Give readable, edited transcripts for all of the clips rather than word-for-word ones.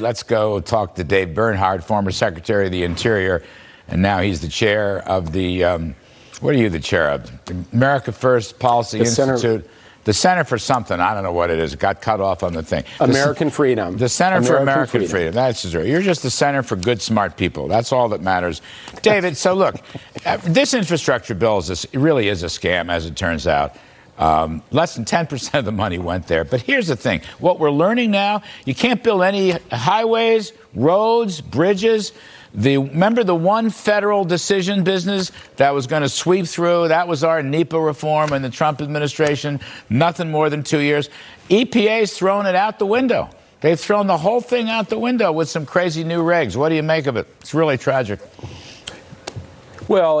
Let's go talk to Dave Bernhardt, former Secretary of the Interior, and now he's the chair of the, what are you the chair of? The America First Policy Institute. The Center for something. I don't know what it is. It got cut off on the thing. American Freedom. The Center for American Freedom. That's right. You're just the center for good, smart people. That's all that matters. David, so look, this infrastructure bill really is a scam, as it turns out. Less than 10% of the money went there. But here's the thing. What we're learning now, you can't build any highways, roads, bridges. Remember the one federal decision business that was going to sweep through? That was our NEPA reform in the Trump administration. Nothing more than 2 years. EPA's thrown it out the window. They've thrown the whole thing out the window with some crazy new regs. What do you make of it? It's really tragic. Well,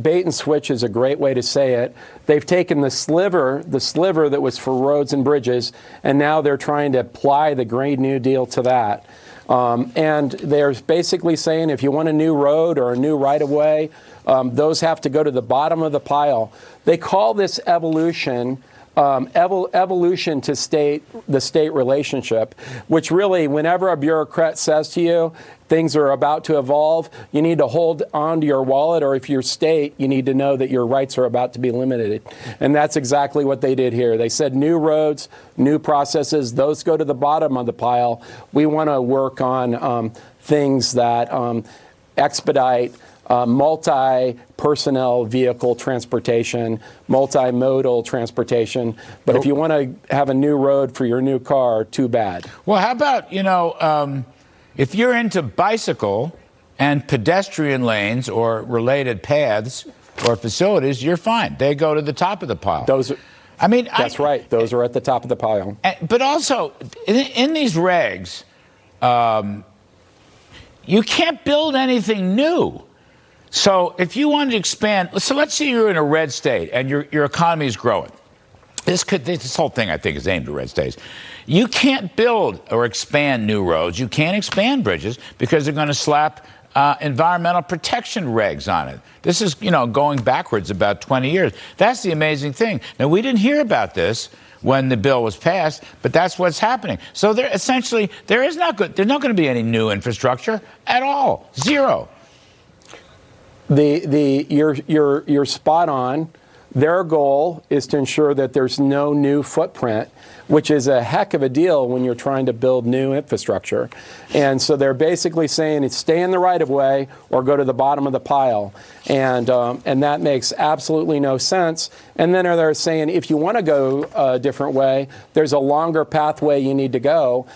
bait and switch is a great way to say it. They've taken the sliver that was for roads and bridges, and now they're trying to apply the Green New Deal to that. And they're basically saying if you want a new road or a new right-of-way, those have to go to the bottom of the pile. They call this evolution. Evolution to the state relationship, which really, whenever a bureaucrat says to you things are about to evolve, you need to hold on to your wallet, or if you're state, you need to know that your rights are about to be limited. And that's exactly what they did here. They said new roads, new processes, those go to the bottom of the pile. We want to work on things that expedite multi-personnel vehicle transportation, multimodal transportation. But if you want to have a new road for your new car, too bad. Well, how about, if you're into bicycle and pedestrian lanes or related paths or facilities, you're fine. They go to the top of the pile. That's right. Those are at the top of the pile. But also, in these regs, you can't build anything new. So if you wanted to expand, so let's say you're in a red state and your economy is growing. This whole thing, I think, is aimed at red states. You can't build or expand new roads. You can't expand bridges because they're going to slap environmental protection regs on it. This is, going backwards about 20 years. That's the amazing thing. Now, we didn't hear about this when the bill was passed, but that's what's happening. So there's not going to be any new infrastructure at all. Zero. You're spot on. Their goal is to ensure that there's no new footprint, which is a heck of a deal when you're trying to build new infrastructure. And so they're basically saying it's stay in the right of way or go to the bottom of the pile. And that makes absolutely no sense. And then they're saying if you want to go a different way, there's a longer pathway you need to go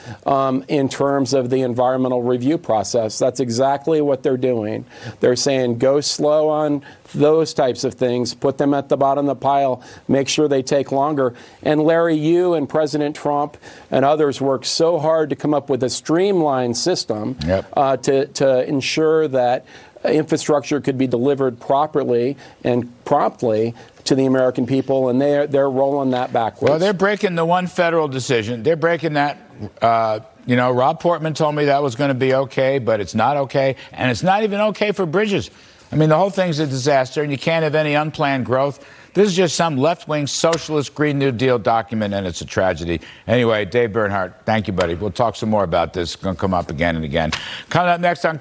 in terms of the environmental review process. That's exactly what they're doing. They're saying go slow on those types of things, put them at the bottom of the pile, make sure they take longer. And Larry, you and President Trump and others worked so hard to come up with a streamlined system to ensure that infrastructure could be delivered properly and promptly to the American people, and they're rolling that backwards. Well, they're breaking the one federal decision. They're breaking that. Rob Portman told me that was going to be okay, but it's not okay, and it's not even okay for bridges. The whole thing's a disaster, and you can't have any unplanned growth. This is just some left-wing socialist Green New Deal document, and it's a tragedy. Anyway, Dave Bernhardt, thank you, buddy. We'll talk some more about this. It's going to come up again and again. Coming up next on